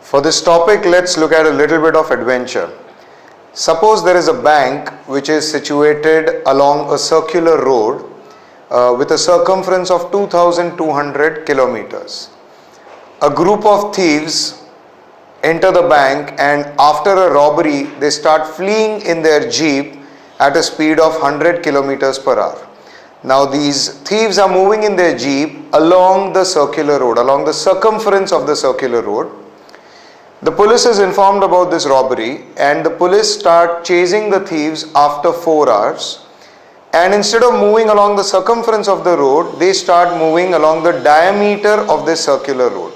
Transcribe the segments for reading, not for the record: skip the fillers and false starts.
For this topic, let's look at a little bit of adventure. Suppose there is a bank which is situated along a circular road with a circumference of 2,200 kilometers. A group of thieves enter the bank, and after a robbery they start fleeing in their jeep at a speed of 100 kilometers per hour. Now these thieves are moving in their jeep along the circular road, along the circumference of the circular road. The police is informed about this robbery, and the police start chasing the thieves after 4 hours. And instead of moving along the circumference of the road, they start moving along the diameter of this circular road.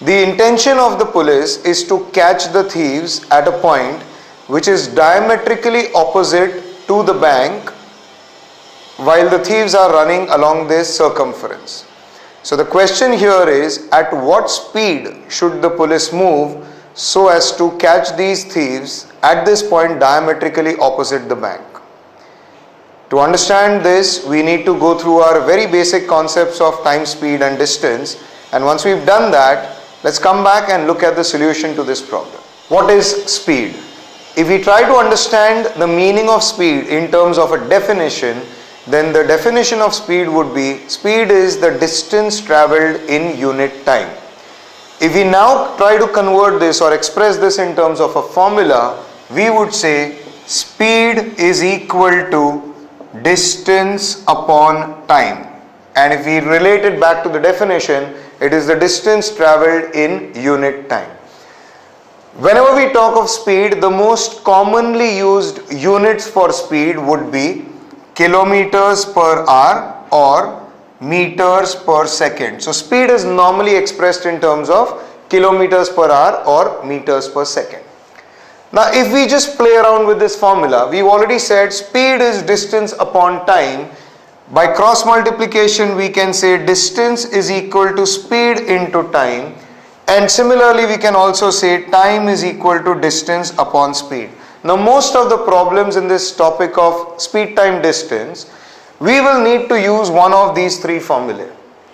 The intention of the police is to catch the thieves at a point which is diametrically opposite to the bank while the thieves are running along this circumference. So the question here is, at what speed should the police move so as to catch these thieves at this point diametrically opposite the bank? To understand this, we need to go through our very basic concepts of time, speed and distance, and once we've done that, let's come back and look at the solution to this problem. What is speed? If we try to understand the meaning of speed in terms of a definition, then the definition of speed would be, speed is the distance traveled in unit time. If we now try to convert this or express this in terms of a formula, we would say speed is equal to distance upon time. And if we relate it back to the definition, it is the distance traveled in unit time. Whenever we talk of speed, the most commonly used units for speed would be kilometers per hour or meters per second. So speed is normally expressed in terms of kilometers per hour or meters per second. Now if we just play around with this formula, we've already said speed is distance upon time. By cross multiplication we can say distance is equal to speed into time, and similarly we can also say time is equal to distance upon speed. Now most of the problems in this topic of speed, time, distance, we will need to use one of these three formulae.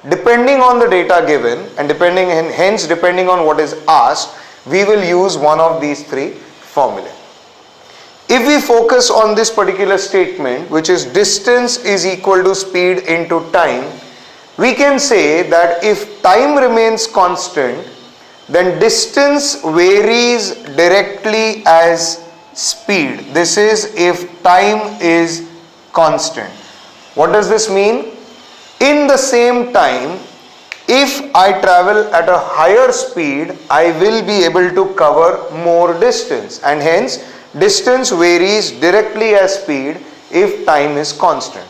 Depending on the data given and hence depending on what is asked, we will use one of these three formulae. If we focus on this particular statement, which is distance is equal to speed into time, we can say that if time remains constant, then distance varies directly as speed. This is if time is constant. What does this mean? In the same time, if I travel at a higher speed, I will be able to cover more distance, and hence distance varies directly as speed if time is constant.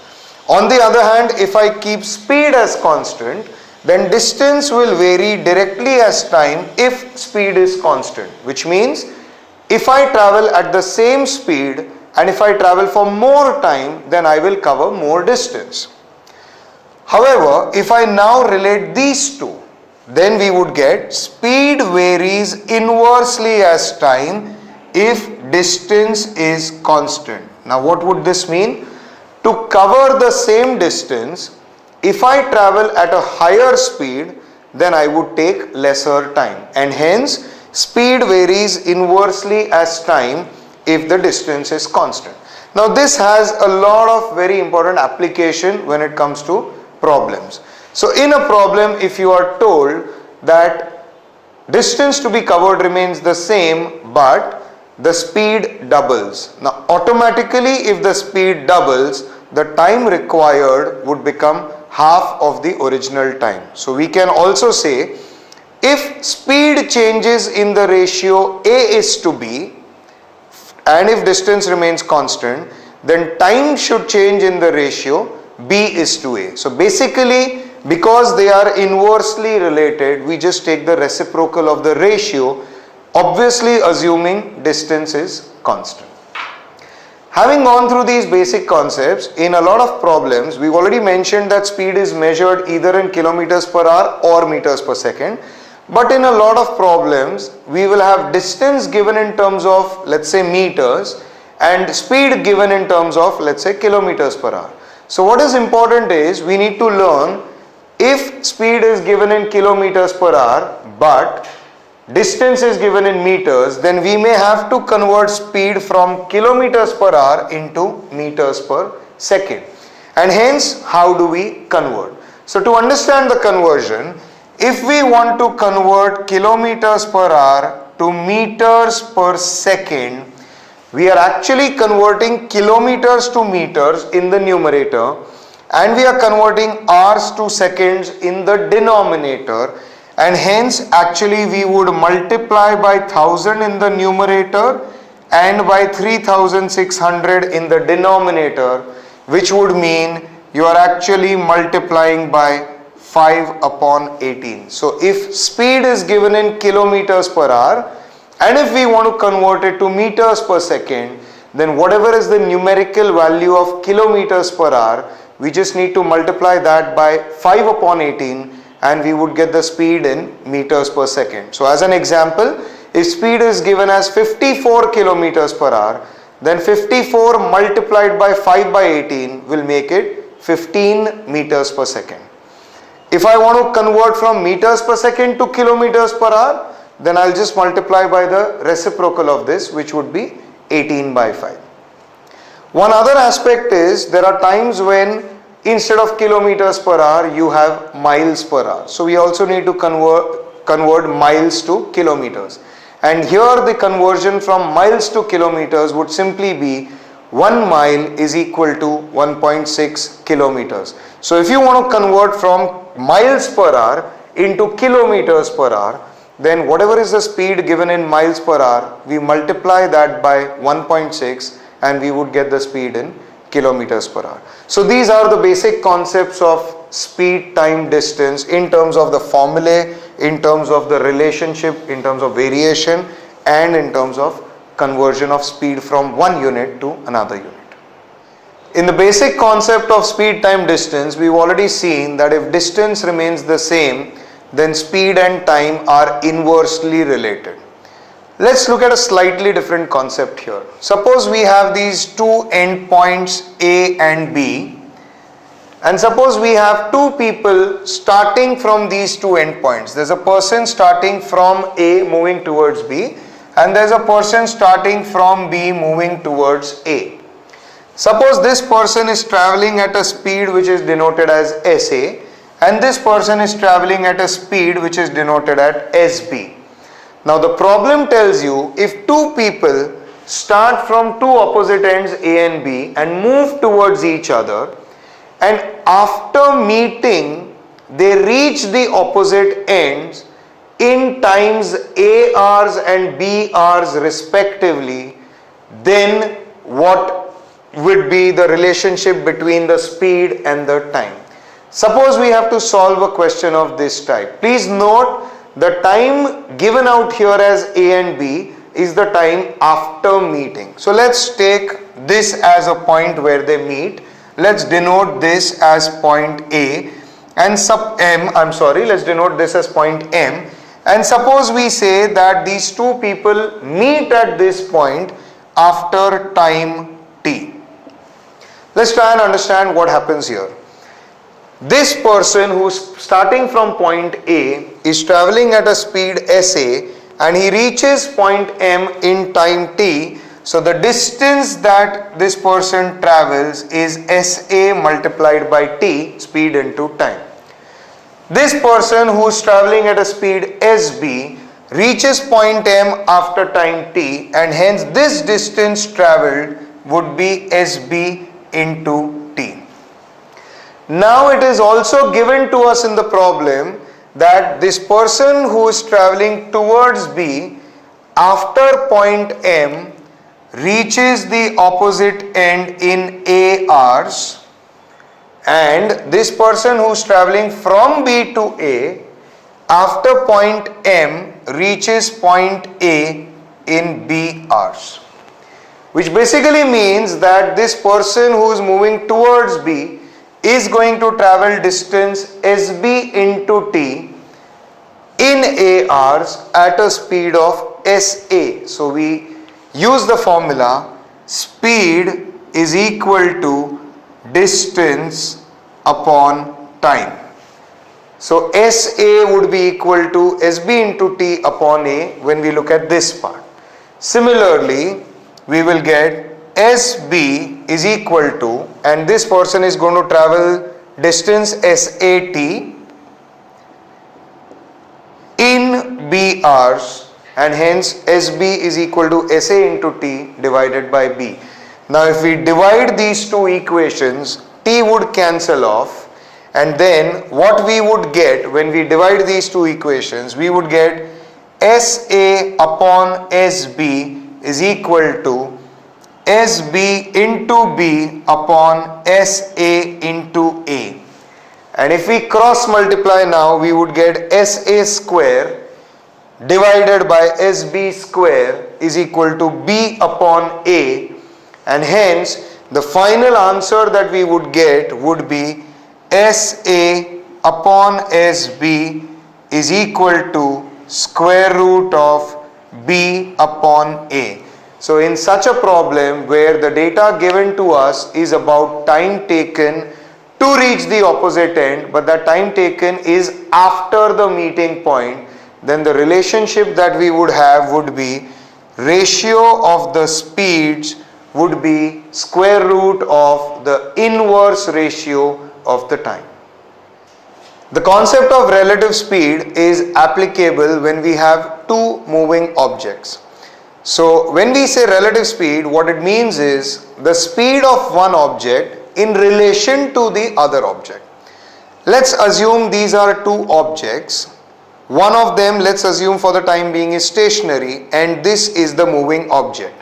On the other hand, if I keep speed as constant, then distance will vary directly as time if speed is constant, which means if I travel at the same speed and if I travel for more time, then I will cover more distance. However, if I now relate these two, then we would get speed varies inversely as time if distance is constant. Now what would this mean? To cover the same distance, if I travel at a higher speed, then I would take lesser time, and hence speed varies inversely as time if the distance is constant. Now this has a lot of very important application when it comes to problems. So in a problem, if you are told that distance to be covered remains the same but the speed doubles. Now automatically if the speed doubles, the time required would become half of the original time. So we can also say, if speed changes in the ratio A is to B and if distance remains constant, then time should change in the ratio B is to A. So basically, because they are inversely related, we just take the reciprocal of the ratio, obviously assuming distance is constant. Having gone through these basic concepts, in a lot of problems, we've already mentioned that speed is measured either in kilometers per hour or meters per second. But in a lot of problems, we will have distance given in terms of, let's say, meters, and speed given in terms of, let's say, kilometers per hour. So what is important is we need to learn if speed is given in kilometers per hour, but distance is given in meters, then we may have to convert speed from kilometers per hour into meters per second. And hence, how do we convert? So to understand the conversion, if we want to convert kilometers per hour to meters per second, we are actually converting kilometers to meters in the numerator, and we are converting hours to seconds in the denominator, and hence actually we would multiply by 1000 in the numerator and by 3600 in the denominator, which would mean you are actually multiplying by 5 upon 18. So if speed is given in kilometers per hour, and if we want to convert it to meters per second, then whatever is the numerical value of kilometers per hour, we just need to multiply that by 5 upon 18 and we would get the speed in meters per second. So as an example, if speed is given as 54 kilometers per hour, then 54 multiplied by 5 by 18 will make it 15 meters per second. If I want to convert from meters per second to kilometers per hour, then I'll just multiply by the reciprocal of this, which would be 18 by 5. One other aspect is there are times when instead of kilometers per hour you have miles per hour. So we also need to convert miles to kilometers. And here the conversion from miles to kilometers would simply be 1 mile is equal to 1.6 kilometers. So if you want to convert from miles per hour into kilometers per hour, then whatever is the speed given in miles per hour, we multiply that by 1.6 and we would get the speed in kilometers per hour. So these are the basic concepts of speed, time, distance in terms of the formulae, in terms of the relationship, in terms of variation, and in terms of conversion of speed from one unit to another unit. In the basic concept of speed, time, distance, we've already seen that if distance remains the same, then speed and time are inversely related. Let's look at a slightly different concept here. Suppose we have these two endpoints A and B, and suppose we have two people starting from these two endpoints. There's a person starting from A moving towards B, and there's a person starting from B moving towards A. Suppose this person is traveling at a speed which is denoted as SA, and this person is traveling at a speed which is denoted at SB. Now the problem tells you if two people start from two opposite ends A and B and move towards each other, and after meeting they reach the opposite ends in times A hours and B hours respectively, then what would be the relationship between the speed and the time? Suppose we have to solve a question of this type. Please note the time given out here as A and B is the time after meeting. So let's take this as a point where they meet. Let's denote this as point A and let's denote this as point M. And suppose we say that these two people meet at this point after time T. Let's try and understand what happens here. This person who's starting from point A is traveling at a speed SA and he reaches point M in time T. So the distance that this person travels is SA multiplied by T, speed into time. This person who is traveling at a speed SB reaches point M after time T, and hence this distance traveled would be SB into T. Now it is also given to us in the problem that this person who is traveling towards B after point M reaches the opposite end in A hours, and this person who is traveling from B to A after point M reaches point A in B hours, which basically means that this person who is moving towards B is going to travel distance SB into T in A hours at a speed of SA. So we use the formula speed is equal to distance upon time. So SA would be equal to SB into T upon A when we look at this part. Similarly, we will get SB is equal to, and this person is going to travel distance SAT in B hours, and hence SB is equal to SA into T divided by B. Now if we divide these two equations, T would cancel off, and then what we would get when we divide these two equations, we would get SA upon SB is equal to SB into B upon SA into A. And if we cross multiply now, we would get SA square divided by SB square is equal to B upon A, and hence the final answer that we would get would be SA upon SB is equal to square root of B upon A. So in such a problem where the data given to us is about time taken to reach the opposite end, but that time taken is after the meeting point, then the relationship that we would have would be ratio of the speeds would be square root of the inverse ratio of the time. The concept of relative speed is applicable when we have two moving objects. So when we say relative speed, what it means is the speed of one object in relation to the other object. Let's assume these are two objects. One of them, let's assume for the time being, is stationary, and this is the moving object.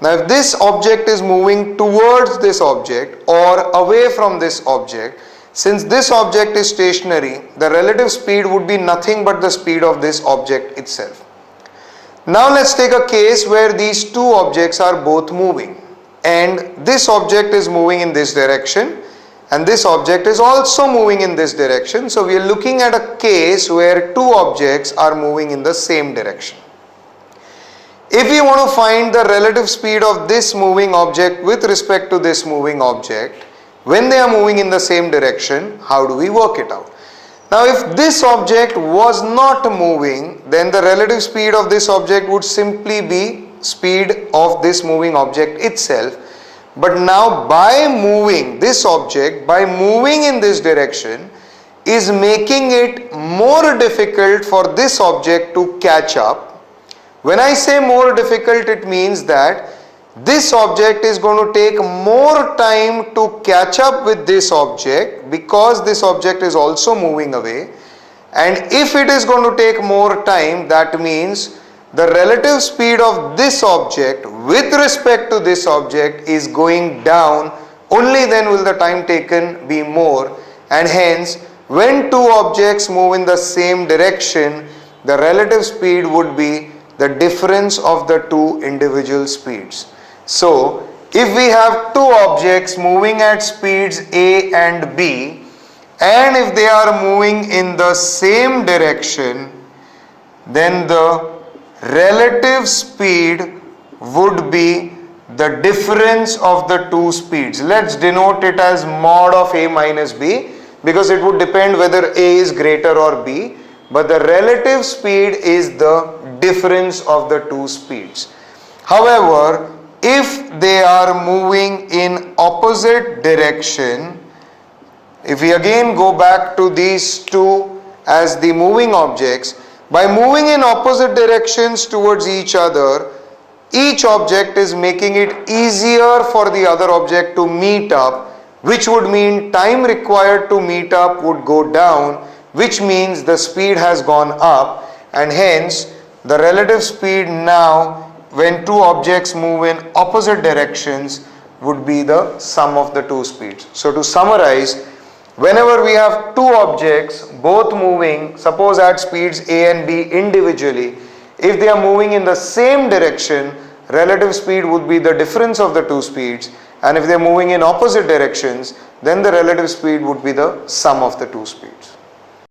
Now if this object is moving towards this object or away from this object, since this object is stationary, the relative speed would be nothing but the speed of this object itself. Now let's take a case where these two objects are both moving, and this object is moving in this direction and this object is also moving in this direction. So we are looking at a case where two objects are moving in the same direction. If we want to find the relative speed of this moving object with respect to this moving object when they are moving in the same direction, how do we work it out? Now if this object was not moving, then the relative speed of this object would simply be speed of this moving object itself. But now by moving this object, by moving in this direction, is making it more difficult for this object to catch up. When I say more difficult, it means that this object is going to take more time to catch up with this object because this object is also moving away. And if it is going to take more time, that means the relative speed of this object with respect to this object is going down. Only then will the time taken be more, and hence when two objects move in the same direction, the relative speed would be the difference of the two individual speeds. So if we have two objects moving at speeds A and B, and if they are moving in the same direction, then the relative speed would be the difference of the two speeds. Let's denote it as mod of A minus B, because it would depend whether A is greater or B, but the relative speed is the difference of the two speeds. However, if they are moving in opposite direction, if we again go back to these two as the moving objects, by moving in opposite directions towards each other, each object is making it easier for the other object to meet up, which would mean time required to meet up would go down, which means the speed has gone up, and hence the relative speed now when two objects move in opposite directions would be the sum of the two speeds. So to summarize, whenever we have two objects both moving, suppose at speeds A and B individually, if they are moving in the same direction, relative speed would be the difference of the two speeds, and if they are moving in opposite directions, then the relative speed would be the sum of the two speeds.